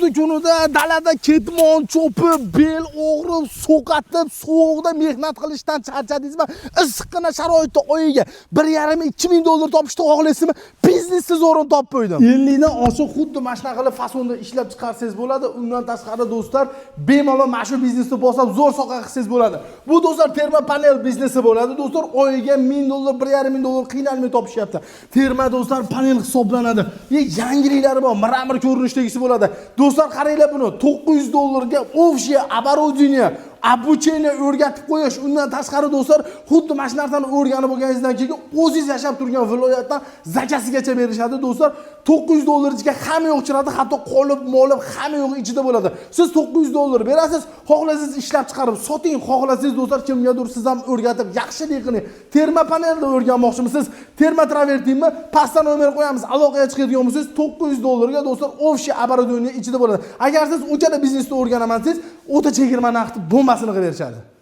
kuzgi kunida dalada ketmon cho'pib, bel og'rib, so'qatib, sovuqda mehnat qilishdan charchadingizmi? Issiqqina sharoitda oyiga 1,5-2 ming dollar topishni xohlaysizmi? Biznesni zo'rin topib qo'ydim. 50 dan oshiq xuddi mana shunaqa qilib fasonda ishlab chiqarsangiz bo'ladi. Undan tashqari do'stlar, bemalol mana shu biznesni bosib zo'r soqa qilsangiz bo'ladi. Bu do'stlar terma panel biznesi bo'ladi. Do'stlar, oyiga 1000 dollar, 1,5 ming dollar qiynalmay topishyapti. Terma do'stlar panel hisoblanadi. Yangiliklari bor, mramor ko'rinishdagisi bo'ladi. Do'stlar, qaranglar buni 900 dollarga общее оборудование, обучение o'rgatib qo'yish. Undan tashqari do'stlar, xuddi mana shu narsani o'rganib bo'lganingizdan keyin o'zingiz yashab turgan viloyatdan zakasigacha berishadi do'stlar. 900 dollar ichiga hamma yo'q chiqadi, hatto qolib, molib hamma yo'q ichida bo'ladi. Siz 900 dollar berasiz, xohlasangiz ishlab chiqarib soting, xohlasangiz do'stlar kimgadir siz ham o'rgatib yaxshilik qiling. Terma panelda o'rganmoqchimisiz? Terma travertinmi? Pastdan nomer qo'yamiz. Aloqaga chiqadigan bo'lsangiz 900 dollarga do'stlar общее оборудование ichida bo'ladi. Agar siz o'chada biznesni o'rganaman desangiz, o'ta chegirma narxi bombasini qilib berishadi.